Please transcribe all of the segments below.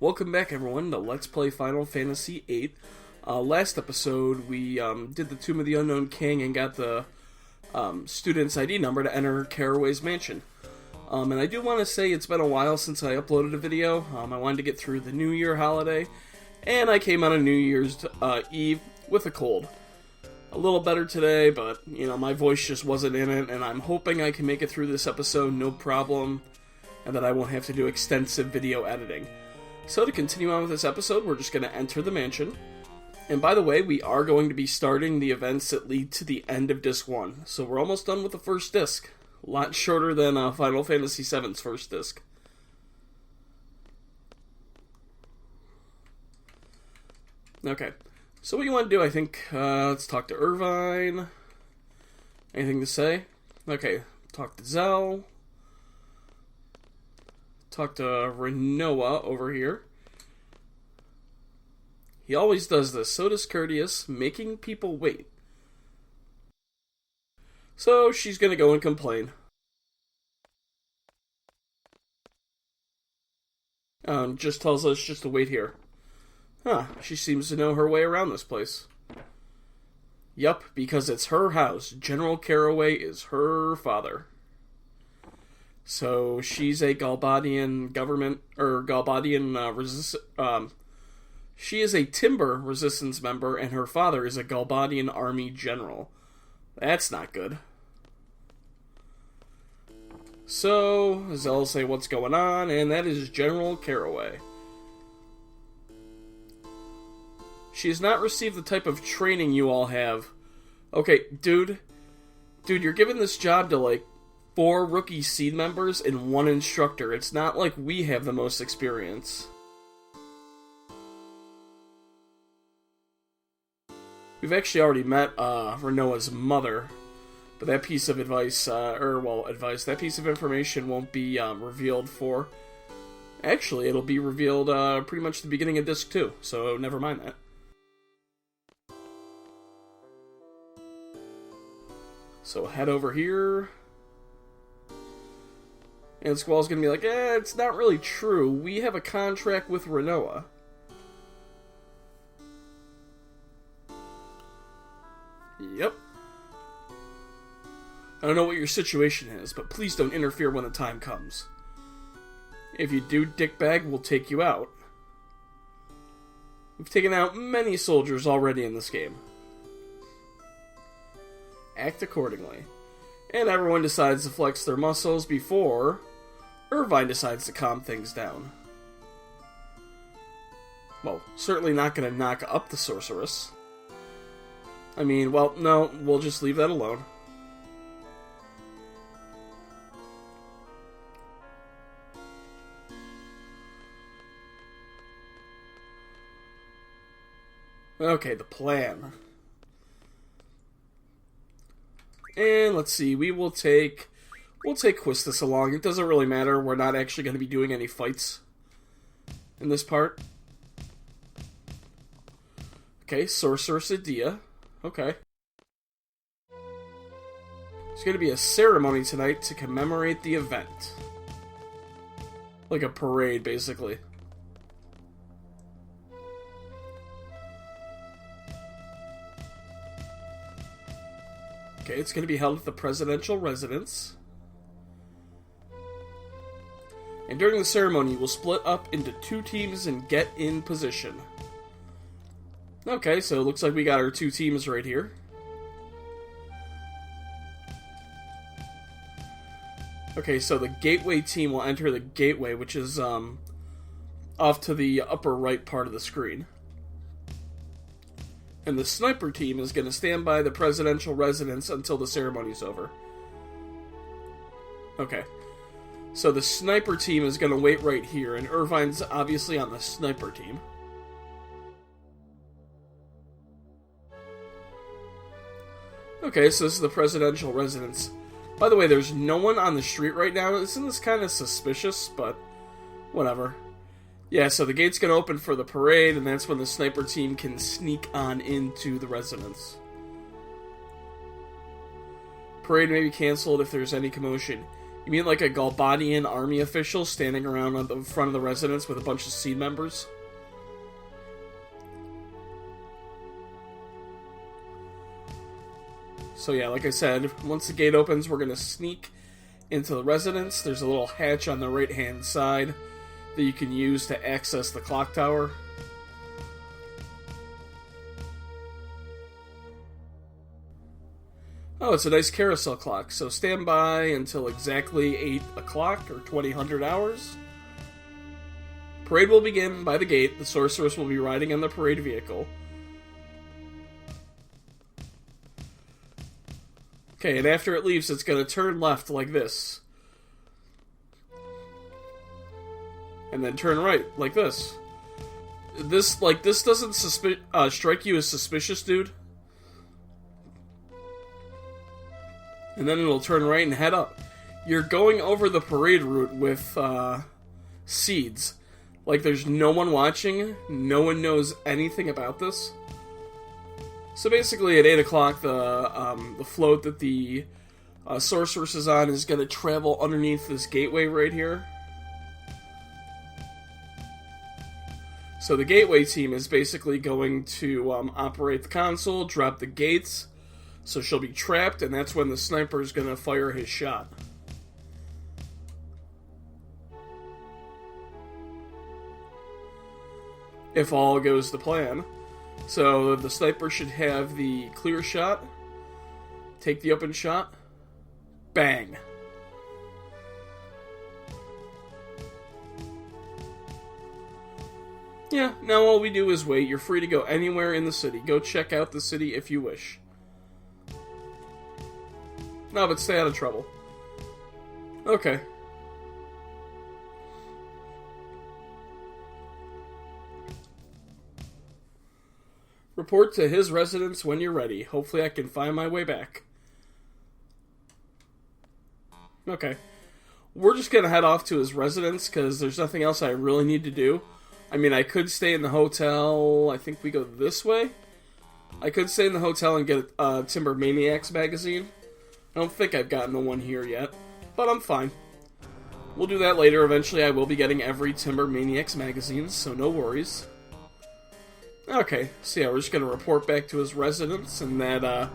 Welcome back, everyone, to Let's Play Final Fantasy VIII. Last episode, we did the Tomb of the Unknown King and got the student's ID number to enter Caraway's mansion. And I do want to say it's been a while since I uploaded a video. I wanted to get through the New Year holiday, and I came out on New Year's Eve with a cold. A little better today, but, my voice just wasn't in it, and I'm hoping I can make it through this episode no problem, and that I won't have to do extensive video editing. So to continue on with this episode, we're just going to enter the mansion. And by the way, we are going to be starting the events that lead to the end of Disc 1. So we're almost done with the first disc. A lot shorter than Final Fantasy VII's first disc. Okay, so what you want to do, I think, let's talk to Irvine. Anything to say? Okay, talk to Zell. Talk to Renoa over here. He always does this, so discourteous, making people wait. So she's gonna go and complain. Just tells us just to wait here. Huh, she seems to know her way around this place. Yup, because it's her house. General Caraway is her father. So she's a Galbadian government, or Galbadian she is a timber resistance member, and her father is a Galbadian army general. That's not good. So, Zell will say what's going on, and that is General Caraway. She has not received the type of training you all have. Okay, dude, you're giving this job to, 4 rookie seed members and 1 instructor. It's not like we have the most experience. We've actually already met Renoa's mother, but that piece of advice, that piece of information won't be revealed for... Actually, it'll be revealed pretty much at the beginning of Disc 2, so never mind that. So head over here... And Squall's gonna be like, it's not really true. We have a contract with Renoa. Yep. I don't know what your situation is, but please don't interfere when the time comes. If you do, dickbag, we'll take you out. We've taken out many soldiers already in this game. Act accordingly. And everyone decides to flex their muscles before Irvine decides to calm things down. Well, certainly not going to knock up the sorceress. I mean, well, no, we'll just leave that alone. Okay, the plan. And let's see, we'll take Quistis along. It doesn't really matter. We're not actually going to be doing any fights in this part. Okay, Sorceress and Rinoa. Okay. There's going to be a ceremony tonight to commemorate the event. Like a parade, basically. Okay, it's going to be held at the presidential residence. And during the ceremony, we'll split up into 2 teams and get in position. Okay, so it looks like we got our 2 teams right here. Okay, so the gateway team will enter the gateway, which is off to the upper right part of the screen. And the sniper team is going to stand by the presidential residence until the ceremony's over. Okay. So the sniper team is going to wait right here, and Irvine's obviously on the sniper team. Okay, so this is the presidential residence. By the way, there's no one on the street right now. Isn't this kind of suspicious? But whatever. Yeah, so the gate's going to open for the parade, and that's when the sniper team can sneak on into the residence. Parade may be cancelled if there's any commotion. You mean like a Galbadian army official standing around on the front of the residence with a bunch of Seed members? So yeah, like I said, once the gate opens, we're going to sneak into the residence. There's a little hatch on the right-hand side that you can use to access the clock tower. Oh, it's a nice carousel clock, so stand by until exactly 8 o'clock or 2000 hours. Parade will begin by the gate. The sorceress will be riding in the parade vehicle. Okay, and after it leaves, it's going to turn left like this. And then turn right like this. This doesn't strike you as suspicious, dude? And then it'll turn right and head up. You're going over the parade route with seeds. Like, there's no one watching. No one knows anything about this. So basically, at 8 o'clock, the float that the sorceress is on is going to travel underneath this gateway right here. So the gateway team is basically going to operate the console, drop the gates, so she'll be trapped, and that's when the sniper is going to fire his shot. If all goes to plan. So the sniper should have the clear shot, take the open shot, bang. Yeah, now all we do is wait. You're free to go anywhere in the city. Go check out the city if you wish. No, but stay out of trouble. Okay. Report to his residence when you're ready. Hopefully I can find my way back. Okay. We're just gonna head off to his residence, because there's nothing else I really need to do. I mean, I could stay in the hotel. I think we go this way. I could stay in the hotel and get a Timber Maniacs magazine. I don't think I've gotten the one here yet, but I'm fine. We'll do that later. Eventually I will be getting every Timber Maniacs magazine, so no worries. Okay, so yeah, we're just going to report back to his residence, and that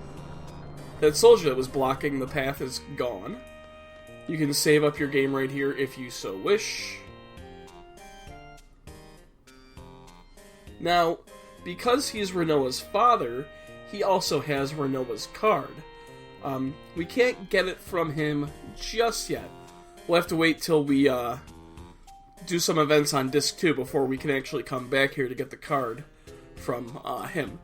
soldier that was blocking the path is gone. You can save up your game right here if you so wish. Now, because he's Renoa's father, he also has Renoa's card. We can't get it from him just yet. We'll have to wait till we do some events on Disc 2 before we can actually come back here to get the card from him.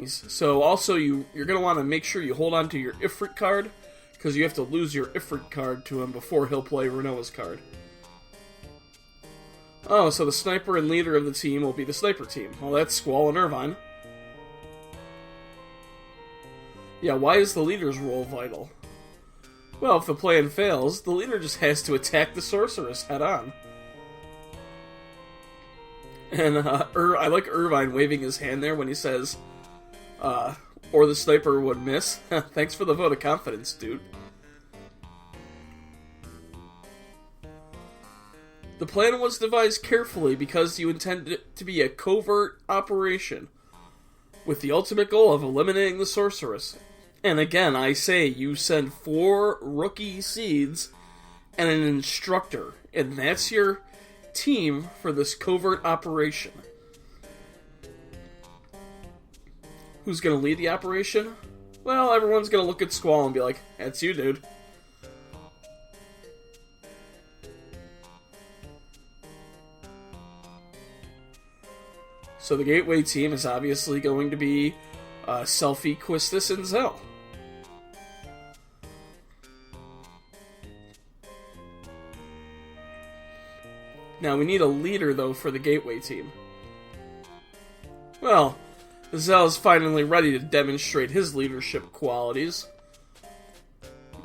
So also, you're going to want to make sure you hold on to your Ifrit card, because you have to lose your Ifrit card to him before he'll play Renoa's card. Oh, so the sniper and leader of the team will be the sniper team. Well, that's Squall and Irvine. Yeah, why is the leader's role vital? Well, if the plan fails, the leader just has to attack the sorceress head on. And I like Irvine waving his hand there when he says, or the sniper would miss. Thanks for the vote of confidence, dude. The plan was devised carefully because you intended it to be a covert operation, with the ultimate goal of eliminating the sorceress. And again, I say, you send 4 rookie seeds and an instructor, and that's your team for this covert operation. Who's going to lead the operation? Well, everyone's going to look at Squall and be like, that's you, dude. So the Gateway team is obviously going to be Selfie, Quistis, and Zell. Now, we need a leader, though, for the Gateway team. Well, Zell is finally ready to demonstrate his leadership qualities.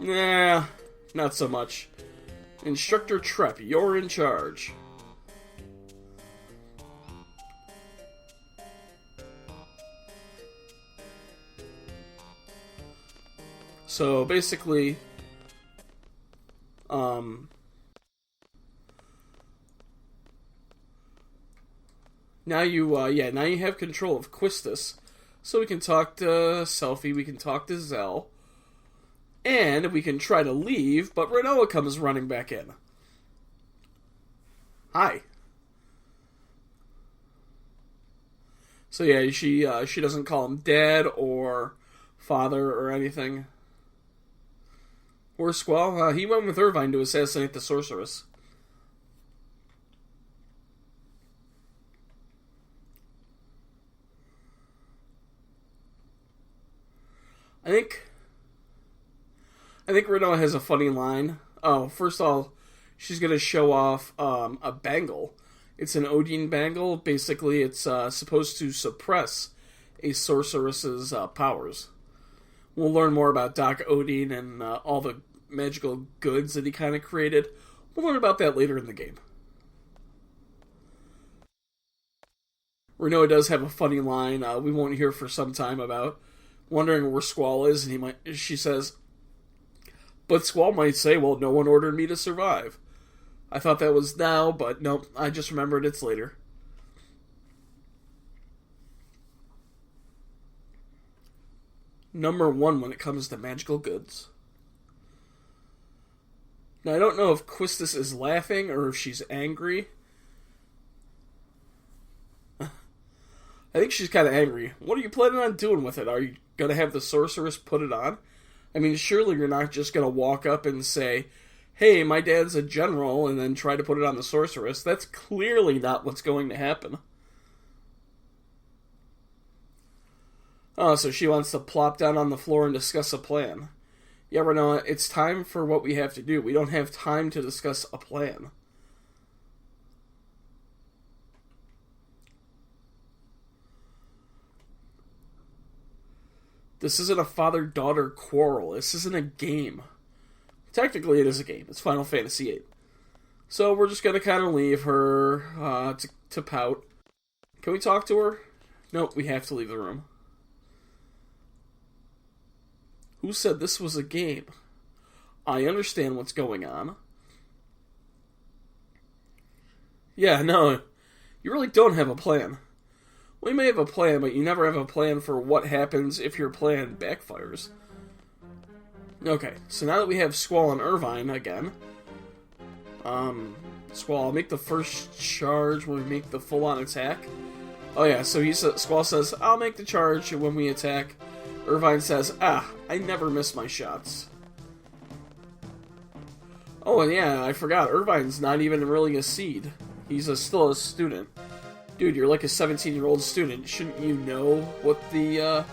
Nah, not so much. Instructor Trepp, you're in charge. So, basically, Now now you have control of Quistis, so we can talk to Selphie, we can talk to Zell, and we can try to leave, but Renoa comes running back in. Hi. So yeah, she doesn't call him dad or father or anything. Where's Squall? He went with Irvine to assassinate the sorceress. I think Renoa has a funny line. Oh, first of all, she's gonna show off a bangle. It's an Odin bangle. Basically, it's supposed to suppress a sorceress's powers. We'll learn more about Doc Odin and all the magical goods that he kind of created. We'll learn about that later in the game. Renoa does have a funny line we won't hear for some time about wondering where Squall is, and she says, but Squall might say, well, no one ordered me to survive. I thought that was now, but nope, I just remembered it's later. Number 1 when it comes to magical goods. Now, I don't know if Quistis is laughing or if she's angry. I think she's kind of angry. What are you planning on doing with it? Are you going to have the sorceress put it on? I mean, surely you're not just going to walk up and say, hey, my dad's a general, and then try to put it on the sorceress. That's clearly not what's going to happen. Oh, so she wants to plop down on the floor and discuss a plan. Yeah, Renoa, it's time for what we have to do. We don't have time to discuss a plan. This isn't a father-daughter quarrel. This isn't a game. Technically, it is a game. It's Final Fantasy VIII. So we're just going to kind of leave her to pout. Can we talk to her? Nope, we have to leave the room. Who said this was a game? I understand what's going on. Yeah, no, you really don't have a plan. We may have a plan, but you never have a plan for what happens if your plan backfires. Okay, so now that we have Squall and Irvine again, Squall, I'll make the first charge when we make the full-on attack. Oh yeah, so Squall says, I'll make the charge when we attack. Irvine says, I never miss my shots. Oh, and yeah, I forgot, Irvine's not even really a seed. He's still a student. Dude, you're like a 17-year-old student. Shouldn't you know what the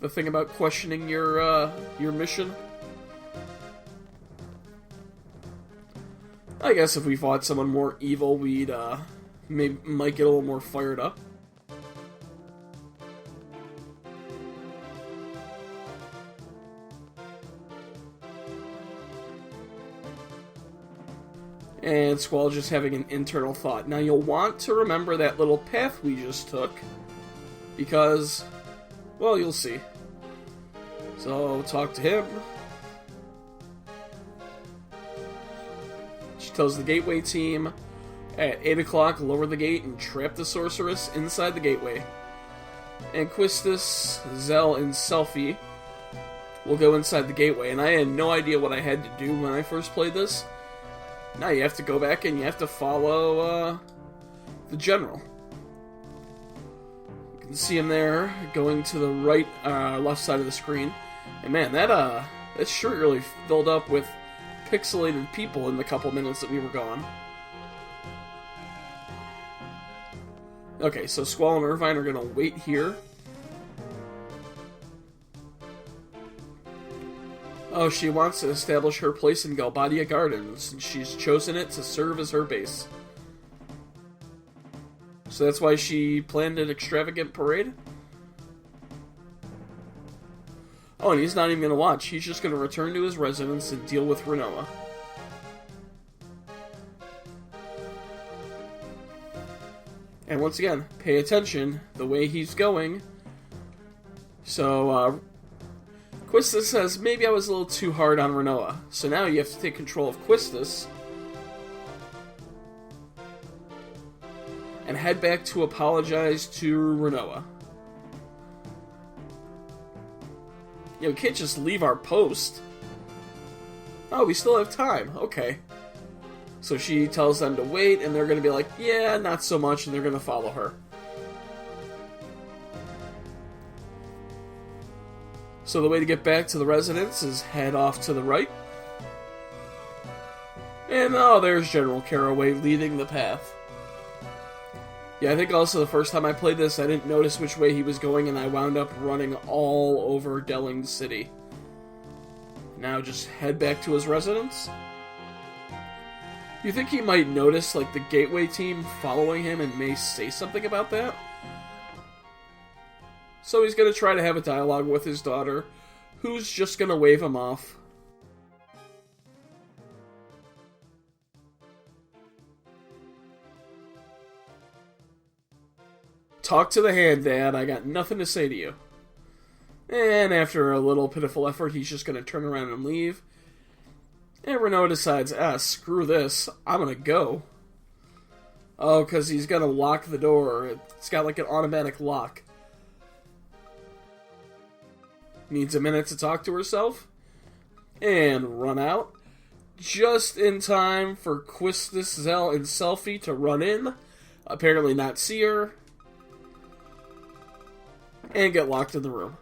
thing about questioning your mission? I guess if we fought someone more evil, we'd might get a little more fired up. And Squall just having an internal thought. Now you'll want to remember that little path we just took, because, well, you'll see. So, talk to him. She tells the gateway team, at 8 o'clock, lower the gate and trap the sorceress inside the gateway. And Quistis, Zell, and Selphie will go inside the gateway. And I had no idea what I had to do when I first played this. Now you have to go back and you have to follow the general. You can see him there, going to the right, left side of the screen. And man, that sure really filled up with pixelated people in the couple minutes that we were gone. Okay, so Squall and Irvine are going to wait here. Oh, she wants to establish her place in Galbadia Gardens, and she's chosen it to serve as her base. So that's why she planned an extravagant parade? Oh, and he's not even going to watch. He's just going to return to his residence and deal with Renoa. And once again, pay attention the way he's going. So, Quistis says, maybe I was a little too hard on Renoa, so now you have to take control of Quistis and head back to apologize to Renoa. You know, we can't just leave our post. Oh, we still have time. Okay. So she tells them to wait, and they're going to be like, yeah, not so much, and they're going to follow her. So the way to get back to the residence is head off to the right. And, oh, there's General Caraway leading the path. Yeah, I think also the first time I played this, I didn't notice which way he was going, and I wound up running all over Delling City. Now just head back to his residence. You think he might notice, like, the Gateway team following him and may say something about that? So he's going to try to have a dialogue with his daughter, who's just going to wave him off. Talk to the hand, Dad. I got nothing to say to you. And after a little pitiful effort, he's just going to turn around and leave. And Renoa decides, screw this. I'm going to go. Oh, because he's going to lock the door. It's got like an automatic lock. Needs a minute to talk to herself. And run out. Just in time for Quistis, Zell, and Selphie to run in. Apparently not see her. And get locked in the room.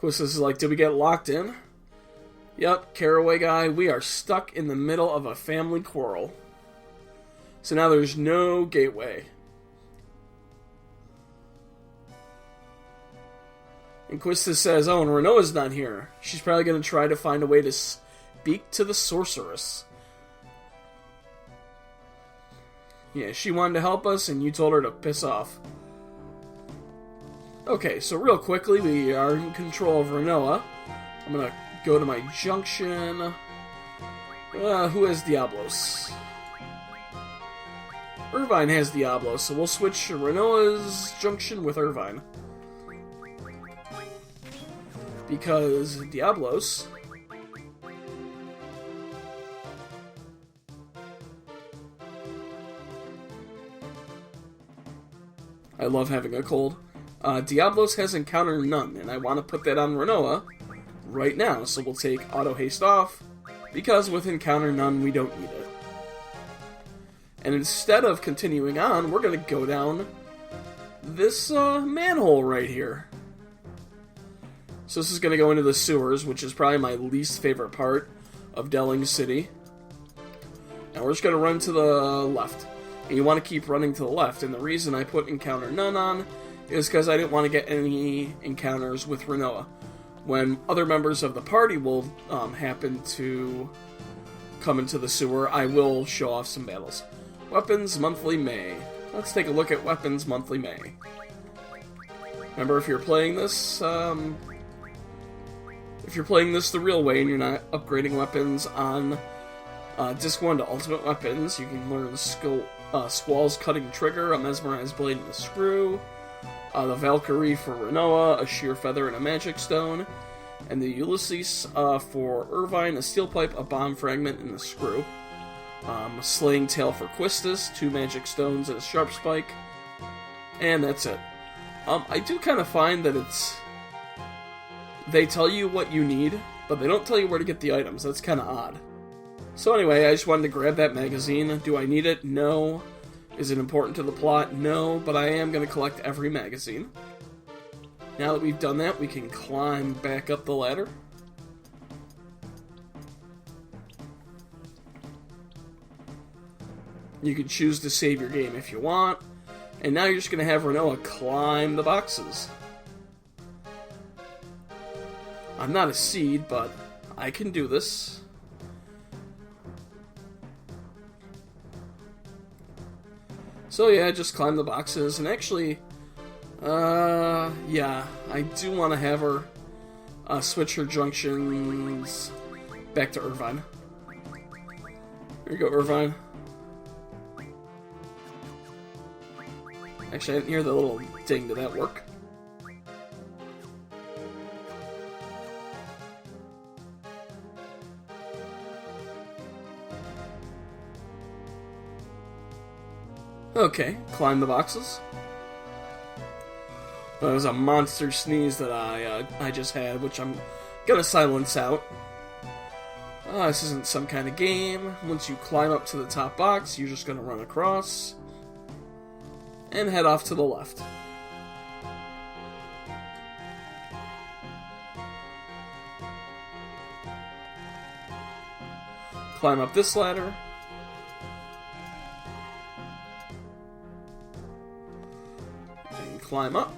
Quistis is like, did we get locked in? Yep, Caraway guy, we are stuck in the middle of a family quarrel. So now there's no gateway. And Quistis says, oh, and Renoa's not here. She's probably going to try to find a way to speak to the sorceress. Yeah, she wanted to help us, and you told her to piss off. Okay, so real quickly, we are in control of Renoa. I'm going to go to my junction. Who has Diablos? Irvine has Diablos, so we'll switch Renoa's junction with Irvine. Because Diablos I love having a cold. Diablos has encounter none, and I want to put that on Renoa right now, so we'll take auto haste off, because with encounter none we don't need it. And instead of continuing on, we're going to go down this manhole right here. So this is going to go into the sewers, which is probably my least favorite part of Delling City. Now we're just going to run to the left. And you want to keep running to the left. And the reason I put encounter none on is because I didn't want to get any encounters with Renoa. When other members of the party will happen to come into the sewer, I will show off some battles. Weapons Monthly May. Let's take a look at Weapons Monthly May. Remember, if you're playing this... If you're playing this the real way and you're not upgrading weapons on Disc 1 to Ultimate Weapons, you can learn Squall's Cutting Trigger, a Mesmerized Blade and a Screw, the Valkyrie for Renoa, a Sheer Feather and a Magic Stone, and the Ulysses for Irvine, a Steel Pipe, a Bomb Fragment, and a Screw. A Slaying Tail for Quistis, 2 Magic Stones and a Sharp Spike, and that's it. I do kind of find that it's... They tell you what you need, but they don't tell you where to get the items. That's kind of odd. So anyway, I just wanted to grab that magazine. Do I need it? No. Is it important to the plot? No, but I am going to collect every magazine. Now that we've done that, we can climb back up the ladder. You can choose to save your game if you want. And now you're just going to have Renoa climb the boxes. I'm not a seed, but I can do this. So yeah, just climb the boxes, and actually, yeah, I do want to have her switch her junctions back to Irvine. There you go, Irvine. Actually, I didn't hear the little ding. Did that work? Okay, climb the boxes. That was a monster sneeze that I just had, which I'm gonna silence out. This isn't some kind of game. Once you climb up to the top box, you're just gonna run across and head off to the left. Climb up this ladder. And climb up.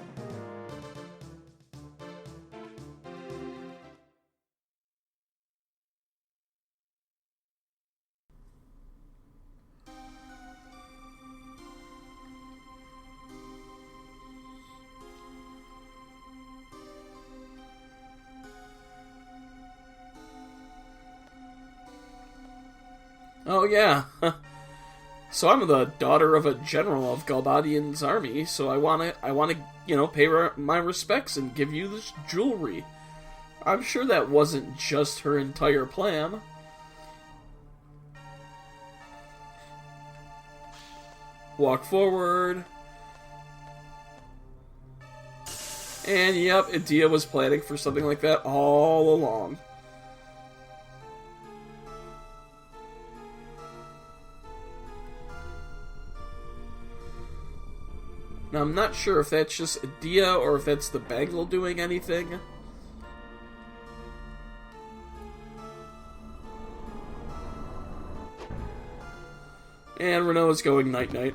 Oh yeah, so I'm the daughter of a general of Galbadian's army, so I wanna, pay my respects and give you this jewelry. I'm sure that wasn't just her entire plan. Walk forward. And yep, Edea was planning for something like that all along. Now, I'm not sure if that's just Edea or if that's the bangle doing anything. And Renoa's going night-night.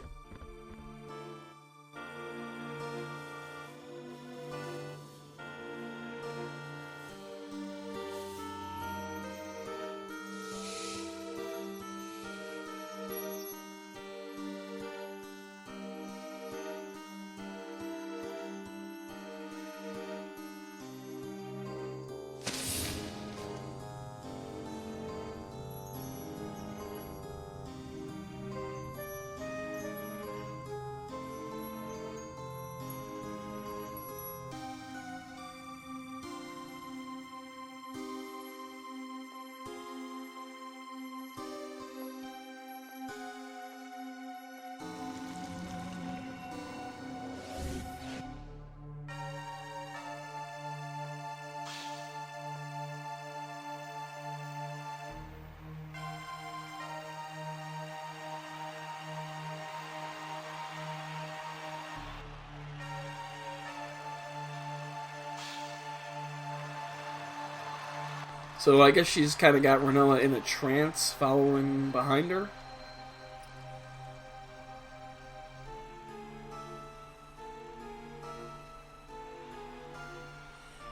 So I guess she's kind of got Renoa in a trance, following behind her.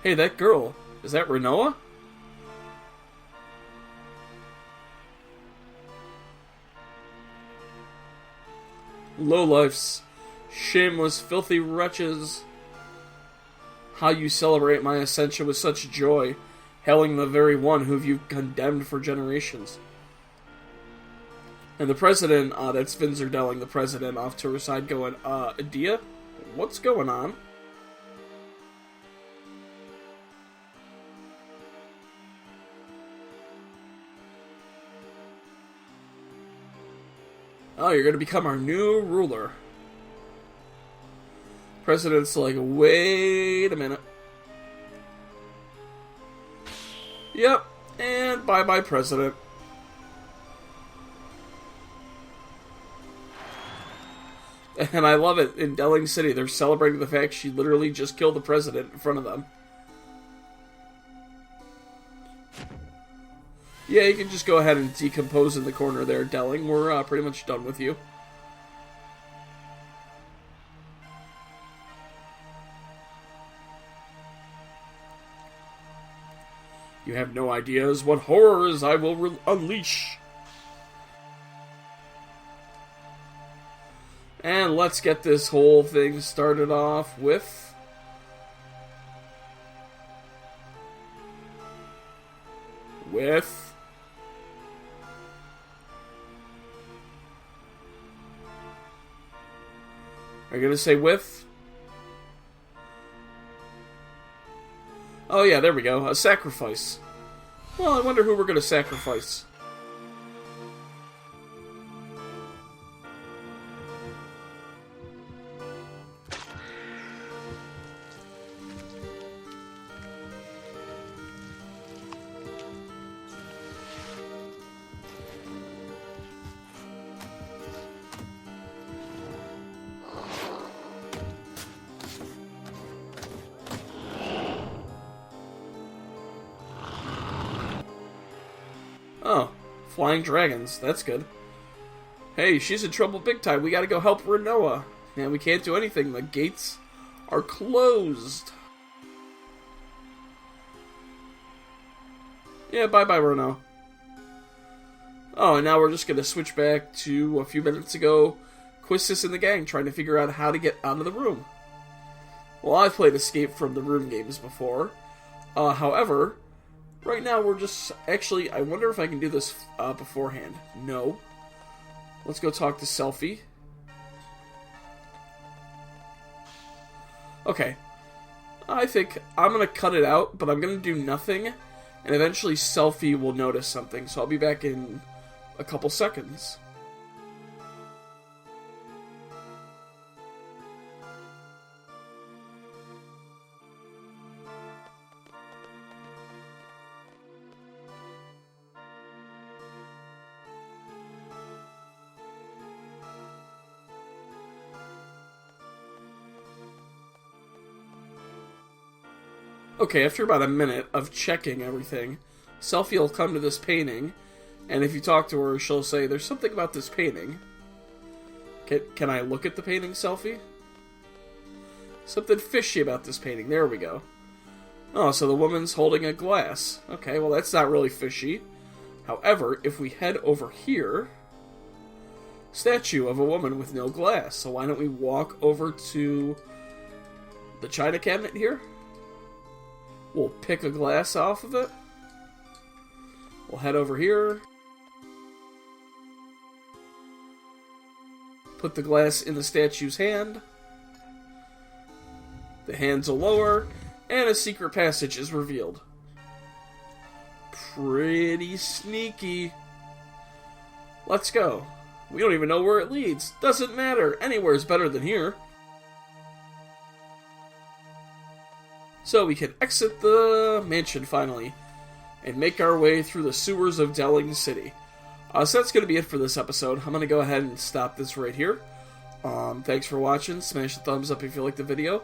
Hey, that girl, is that Renoa? Lowlifes, shameless, filthy wretches. How you celebrate my ascension with such joy, hailing the very one who you've condemned for generations. And the president, that's Vinzer Delling, the president, off to her side going, Edea? What's going on? Oh, you're gonna become our new ruler. President's like, wait a minute. Yep, and bye-bye, President. And I love it, in Delling City, they're celebrating the fact she literally just killed the President in front of them. Yeah, you can just go ahead and decompose in the corner there, Delling. We're pretty much done with you. You have no ideas what horrors I will unleash. And let's get this whole thing started off with... Are you going to say with? Oh yeah, there we go. A sacrifice. Well, I wonder who we're going to sacrifice. Oh, flying dragons. That's good. Hey, she's in trouble big time. We gotta go help Renoa. And we can't do anything. The gates are closed. Yeah, bye-bye, Renoa. Oh, and now we're just gonna switch back to a few minutes ago. Quistis and the gang trying to figure out how to get out of the room. Well, I've played Escape from the Room games before. However, right now we're just... Actually, I wonder if I can do this beforehand. No. Let's go talk to Selphie. Okay. I think I'm going to cut it out, but I'm going to do nothing. And eventually Selphie will notice something. So I'll be back in a couple seconds. Okay, after about a minute of checking everything, Selphie will come to this painting, and if you talk to her, she'll say, there's something about this painting. Can I look at the painting, Selphie? Something fishy about this painting. There we go. Oh, so the woman's holding a glass. Okay, well that's not really fishy. However, if we head over here, statue of a woman with no glass. So why don't we walk over to the china cabinet here? We'll pick a glass off of it. We'll head over here. Put the glass in the statue's hand. The hands will lower, and a secret passage is revealed. Pretty sneaky. Let's go. We don't even know where it leads. Doesn't matter. Anywhere's better than here. So we can exit the mansion finally and make our way through the sewers of Delling City. So that's going to be it for this episode. I'm going to go ahead and stop this right here. Thanks for watching. Smash the thumbs up if you liked the video.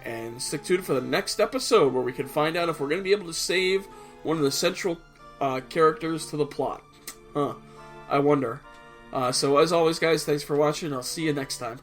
And stick tuned for the next episode where we can find out if we're going to be able to save one of the central characters to the plot. I wonder. So as always, guys, thanks for watching. I'll see you next time.